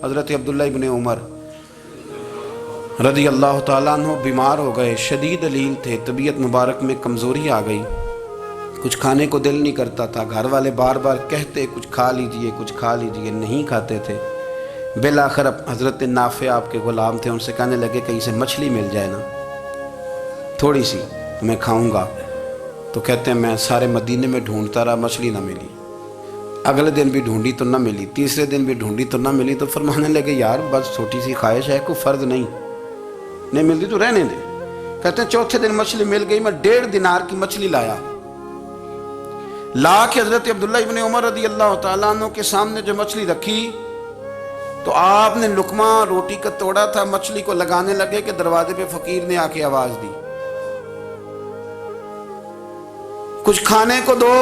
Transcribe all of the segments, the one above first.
حضرت عبداللہ ابن عمر رضی اللہ تعالیٰ عنہ بیمار ہو گئے، شدید علیل تھے، طبیعت مبارک میں کمزوری آ گئی، کچھ کھانے کو دل نہیں کرتا تھا، گھر والے بار بار کہتے کچھ کھا لیجئے کچھ کھا لیجئے، نہیں کھاتے تھے۔ بالآخر حضرت نافع آپ کے غلام تھے، ان سے کہنے لگے کہیں سے مچھلی مل جائے نا تھوڑی سی تو میں کھاؤں گا۔ تو کہتے ہیں میں سارے مدینے میں ڈھونڈتا رہا، مچھلی نہ ملی، اگلے دن بھی ڈھونڈی تو نہ ملی، تیسرے دن بھی ڈھونڈی تو نہ ملی، تو فرمانے لگے یار بس چھوٹی سی خواہش ہے، کوئی فرض نہیں ملتی تو رہنے دے۔ کہتے ہیں چوتھے دن مچھلی مل گئی، میں 1.5 دینار کی مچھلی لا کے حضرت عبداللہ ابن عمر رضی اللہ تعالیٰ عنہ کے سامنے جو مچھلی رکھی تو آپ نے لقمہ روٹی کا توڑا تھا، مچھلی کو لگانے لگے کہ دروازے پہ فقیر نے آ کے آواز دی کچھ کھانے کو دو۔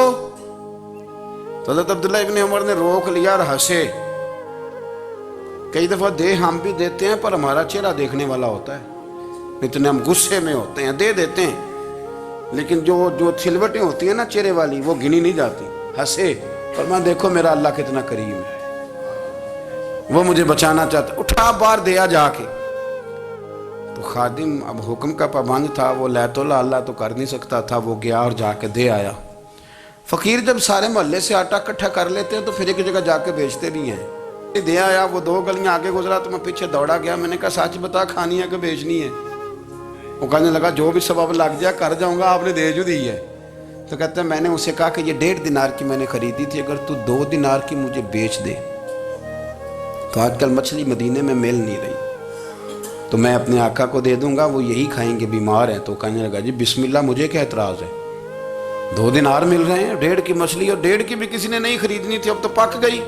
تو حضرت عبداللہ ابن عمر نے روک لیا اور ہنسے۔ کئی دفعہ ہم بھی دیتے ہیں پر ہمارا چہرہ دیکھنے والا ہوتا ہے، اتنے ہم غصے میں ہوتے ہیں، دے دیتے ہیں، لیکن جو چھلوٹیں ہوتی ہیں نا چہرے والی وہ گنی نہیں جاتی۔ ہنسے، فرمایا دیکھو میرا اللہ کتنا کریم ہے، وہ مجھے بچانا چاہتا، اٹھا بار دیا جا کے۔ تو خادم اب حکم کا پابند تھا، وہ لیت اللہ تو کر نہیں سکتا تھا، وہ گیا اور جا کے دے آیا۔ فقیر جب سارے محلے سے آٹا اکٹھا کر لیتے ہیں تو پھر ایک جگہ جا کے بیچتے بھی ہیں۔ دے آیا، وہ 2 گلیاں آگے گزرا تو میں پیچھے دوڑا گیا، میں نے کہا سچ بتا کھانی ہے کہ بیچنی ہے؟ وہ کہنے لگا جو بھی سبب لگ جائے کر جاؤں گا، آپ نے دے جو دی ہے۔ تو کہتے ہیں میں نے اسے کہا کہ یہ 1.5 دینار کی میں نے خریدی تھی، اگر تو 2 دینار کی مجھے بیچ دے تو آج کل مچھلی مدینے میں مل نہیں رہی، تو میں اپنے آقا کو دے دوں گا، وہ یہی کھائیں گے، بیمار ہیں۔ تو کہنے لگا جی بسم اللہ، مجھے کیا اعتراض ہے، 2 دینار مل رہے ہیں، 1.5 کی مچھلی، اور 1.5 کی بھی کسی نے نہیں خریدنی تھی، اب تو پک گئی۔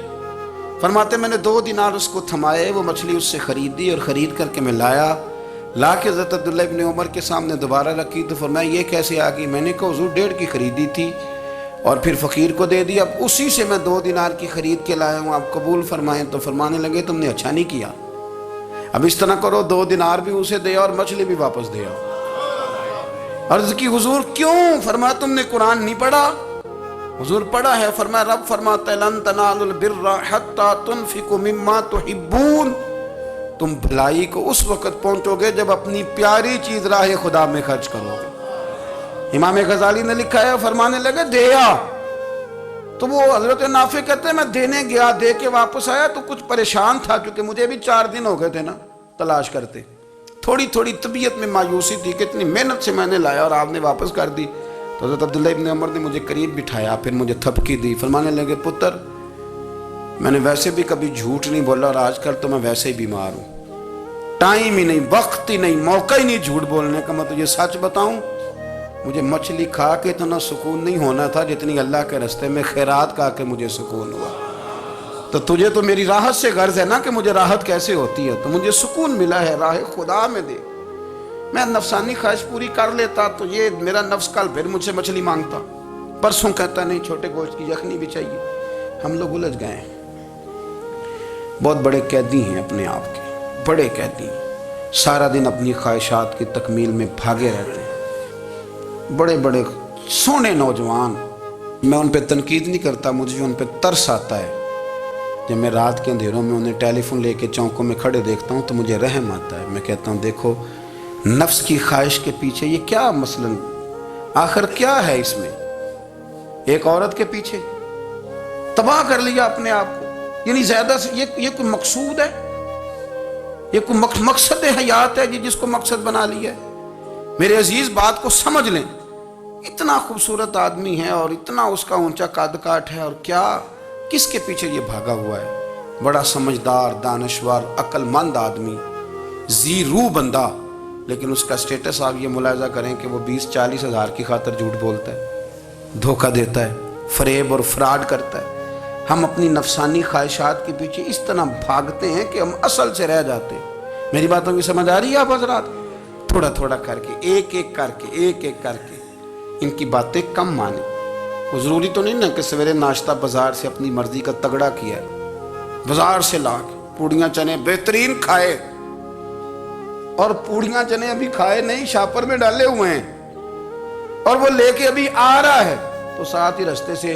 فرماتے میں نے 2 دینار اس کو تھمائے، وہ مچھلی اس سے خریدی اور خرید کر کے میں لا کے حضرت عبداللہ ابن عمر کے سامنے دوبارہ رکھی۔ تو فرمایا یہ کیسے آ گئی؟ میں نے کہا حضور 1.5 کی خریدی تھی اور پھر فقیر کو دے دی، اب اسی سے میں 2 دینار کی خرید کے لایا ہوں، آپ قبول فرمائیں۔ تو فرمانے لگے تم نے اچھا نہیں کیا، اب اس طرح کرو 2 دینار بھی اسے دیا اور مچھلی بھی واپس دیا۔ عرض کی حضور کیوں؟ فرمایا تم نے قرآن نہیں پڑھا؟ حضور پڑھا ہے۔ فرمایا رب فرماتا ہے لن تنالوا البر حتی تنفقوا مما تحبون، تم بھلائی کو اس وقت پہنچو گے جب اپنی پیاری چیز راہ خدا میں خرچ کرو گے۔ امام غزالی نے لکھا ہے، فرمانے لگے دیا، تو وہ حضرت نافع کہتے ہیں میں دینے گیا، دے کے واپس آیا تو کچھ پریشان تھا کیونکہ مجھے بھی 4 دن ہو گئے تھے نا تلاش کرتے، تھوڑی طبیعت میں مایوسی تھی کہ اتنی محنت سے میں نے لایا اور آپ نے واپس کر دی۔ تو حضرت عبداللہ ابن عمر نے مجھے قریب بٹھایا، پھر مجھے تھپکی دی، فرمانے لگے پتر میں نے ویسے بھی کبھی جھوٹ نہیں بولا اور آج کل تو میں ویسے ہی بیمار ہوں، ٹائم ہی نہیں، وقت ہی نہیں، موقع ہی نہیں جھوٹ بولنے کا، میں تجھے سچ بتاؤں مجھے مچھلی کھا کے اتنا سکون نہیں ہونا تھا جتنی اللہ کے راستے میں خیرات کھا کے مجھے سکون ہوا۔ تو تجھے تو میری راحت سے غرض ہے نا کہ مجھے راحت کیسے ہوتی ہے، تو مجھے سکون ملا ہے، راہ خدا میں دے، میں نفسانی خواہش پوری کر لیتا تو یہ میرا نفس کل پھر مجھ سے مچھلی مانگتا، پرسوں کہتا نہیں چھوٹے گوشت کی یخنی بھی چاہیے۔ ہم لوگ الجھ گئے ہیں، بہت بڑے قیدی ہیں اپنے آپ کے، بڑے قیدی ہیں، سارا دن اپنی خواہشات کی تکمیل میں بھاگے رہتے ہیں، بڑے بڑے سونے نوجوان۔ میں ان پہ تنقید نہیں کرتا، مجھے ان پہ ترس آتا ہے، جب میں رات کے اندھیروں میں انہیں ٹیلی فون لے کے چوکوں میں کھڑے دیکھتا ہوں تو مجھے رحم آتا ہے، میں کہتا ہوں دیکھو نفس کی خواہش کے پیچھے یہ کیا مثلاً آخر کیا ہے اس میں، ایک عورت کے پیچھے تباہ کر لیا اپنے آپ کو، یعنی زیادہ سے یہ کوئی مقصود ہے، یہ کوئی مقصد حیات ہے جس کو مقصد بنا لیا ہے؟ میرے عزیز بات کو سمجھ لیں، اتنا خوبصورت آدمی ہے اور اتنا اس کا اونچا قد کاٹ ہے، اور کیا کس کے پیچھے یہ بھاگا ہوا ہے؟ بڑا سمجھدار، دانشور، عقل مند آدمی، ذی روح بندہ، لیکن اس کا سٹیٹس آپ یہ ملاحظہ کریں کہ وہ 20-40 ہزار کی خاطر جھوٹ بولتا ہے، دھوکہ دیتا ہے، فریب اور فراڈ کرتا ہے۔ ہم اپنی نفسانی خواہشات کے پیچھے اس طرح بھاگتے ہیں کہ ہم اصل سے رہ جاتے ہیں۔ میری باتوں کی سمجھ آ رہی ہے آپ حضرات؟ تھوڑا تھوڑا کر کے، ایک ایک کر کے ان کی باتیں کم مانیں۔ وہ ضروری تو نہیں نا کہ سویرے ناشتہ بازار سے اپنی مرضی کا تگڑا کیا ہے، بازار سے لا کے پوڑیاں چنے بہترین کھائے، اور پوڑیاں چنے ابھی کھائے نہیں، شاپر میں ڈالے ہوئے ہیں، اور وہ لے کے ابھی آ رہا ہے تو ساتھ ہی رستے سے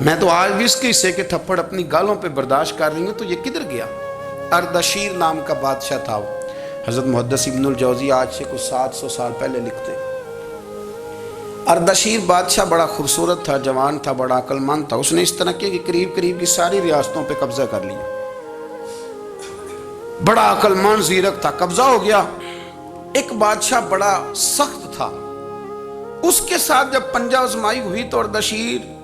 میں تو آج بھی اس کے حصے کے تھپڑ اپنی گالوں پہ برداشت کر رہی ہوں، تو یہ کدھر گیا؟ اردشیر نام کا بادشاہ تھا وہ۔ حضرت محدث ابن الجوزی آج سے کچھ 700 سال پہلے لکھتے ہیں۔ اردشیر بادشاہ بڑا خوبصورت تھا، جوان تھا، بڑا عقل مند تھا۔ اس نے اس طرح کیا کہ قریب کی ساری ریاستوں پہ قبضہ کر لیا۔ بڑا عقل مند زیرک تھا، قبضہ ہو گیا۔ ایک بادشاہ بڑا سخت تھا، اس کے ساتھ جب پنجہ آزمائی ہوئی تو اردشیر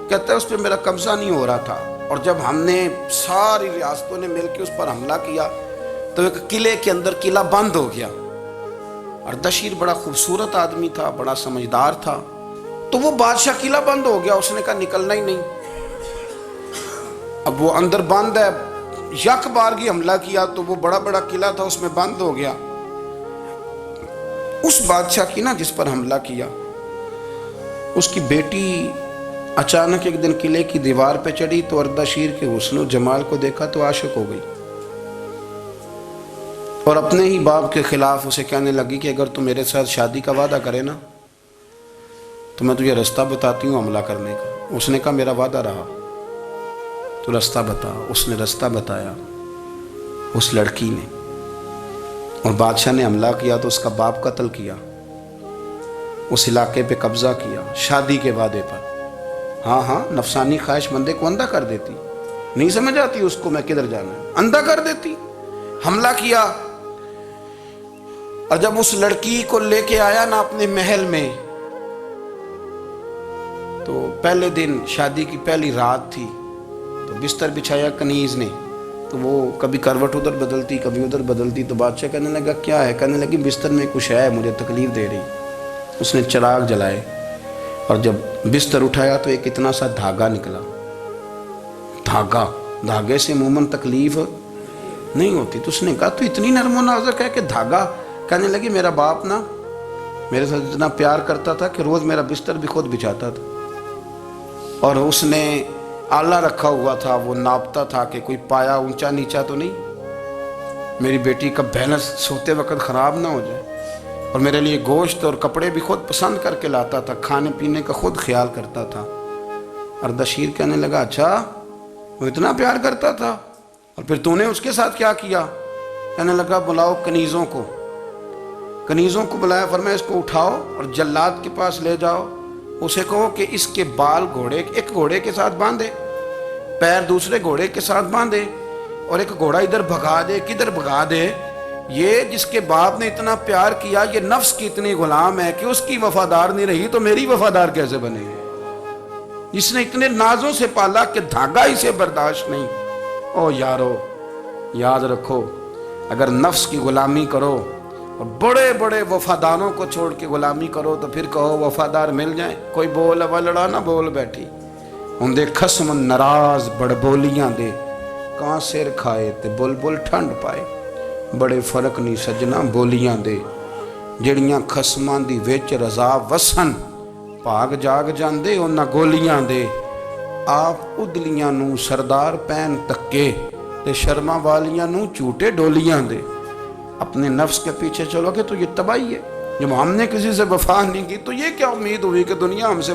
کہتا ہے اس پہ میرا قبضہ نہیں ہو رہا تھا، اور جب ہم نے ساری ریاستوں نے مل کے اس پر حملہ کیا تو ایک قلعے کے اندر قلعہ بند ہو گیا۔ اردشیر بڑا خوبصورت آدمی تھا، بڑا سمجھدار تھا، تو وہ بادشاہ قلعہ بند ہو گیا، اس نے کہا نکلنا ہی نہیں۔ اب وہ اندر بند ہے، یک بارگی حملہ کیا تو وہ بڑا قلعہ تھا اس میں بند ہو گیا۔ اس بادشاہ کی نا جس پر حملہ کیا، اس کی بیٹی اچانک ایک دن قلعے کی دیوار پہ چڑھی تو اردشیر کے حسن و جمال کو دیکھا تو عاشق ہو گئی، اور اپنے ہی باپ کے خلاف اسے کہنے لگی کہ اگر تو میرے ساتھ شادی کا وعدہ کرے نا تو میں تجھے رستہ بتاتی ہوں حملہ کرنے کا۔ اس نے کہا میرا وعدہ رہا، تو رستہ بتا۔ اس نے رستہ بتایا اس لڑکی نے، اور بادشاہ نے حملہ کیا تو اس کا باپ قتل کیا، اس علاقے پہ قبضہ کیا شادی کے وعدے پر۔ ہاں نفسانی خواہش بندے کو اندھا کر دیتی، نہیں سمجھ آتی اس کو میں کدھر جانا ہے، اندھا کر دیتی۔ حملہ کیا، اور جب اس لڑکی کو لے کے آیا نا اپنے محل میں، تو پہلے دن شادی کی پہلی رات تھی، تو بستر بچھایا کنیز نے، تو وہ کبھی کروٹ ادھر بدلتی کبھی ادھر بدلتی، تو بادشاہ کہنے لگا کیا ہے؟ کہنے لگی بستر میں کچھ ہے، مجھے تکلیف دے رہی۔ اس نے چراغ جلائے، اور جب بستر اٹھایا تو ایک اتنا سا دھاگا نکلا۔ دھاگے سے عموماً تکلیف نہیں ہوتی، تو اس نے کہا تو اتنی نرم و نازک ہے کہ دھاگا؟ کہنے لگی میرا باپ نا میرے ساتھ اتنا پیار کرتا تھا کہ روز میرا بستر بھی خود بچھاتا تھا، اور اس نے آلہ رکھا ہوا تھا، وہ ناپتا تھا کہ کوئی پایا اونچا نیچا تو نہیں، میری بیٹی کا بیلنس سوتے وقت خراب نہ ہو جائے، اور میرے لیے گوشت اور کپڑے بھی خود پسند کر کے لاتا تھا، کھانے پینے کا خود خیال کرتا تھا۔ اردشیر کہنے لگا اچھا وہ اتنا پیار کرتا تھا، اور پھر تو نے اس کے ساتھ کیا کیا؟ کہنے لگا بلاؤ کنیزوں کو بلایا، فرمایا اس کو اٹھاؤ اور جلاد کے پاس لے جاؤ، اسے کہو کہ اس کے بال ایک گھوڑے کے ساتھ باندھے، پیر دوسرے گھوڑے کے ساتھ باندھے، اور ایک گھوڑا ادھر بھگا دے، کدھر بھگا دے، یہ جس کے باپ نے اتنا پیار کیا یہ نفس کی اتنی غلام ہے کہ اس کی وفادار نہیں رہی تو میری وفادار کیسے بنے گی؟ جس نے اتنے نازوں سے پالا کہ دھاگا اسے برداشت نہیں۔ او یارو یاد رکھو، اگر نفس کی غلامی کرو اور بڑے وفاداروں کو چھوڑ کے غلامی کرو تو پھر کہو وفادار مل جائیں، کوئی بول لڑا نہ بول بیٹھی ہوں دے خصم ناراض بڑ بولیاں دے، کہاں سر کھائے تے بلبل ٹھنڈ پائے، بڑے فرق نہیں سجنا بولیاں دے، جڑیاں خصماں دی وچ رضا وسن، بھاگ جاگ جاندے انہاں گولیاں دے، آپ ادلیاں نو سردار پین تکے تے شرما والیاں نو چوٹے ڈولیاں دے۔ اپنے نفس کے پیچھے چلو گے تو یہ تباہی ہے۔ جب ہم نے کسی سے وفا نہیں کی تو یہ کیا امید ہوئی کہ دنیا ہم سے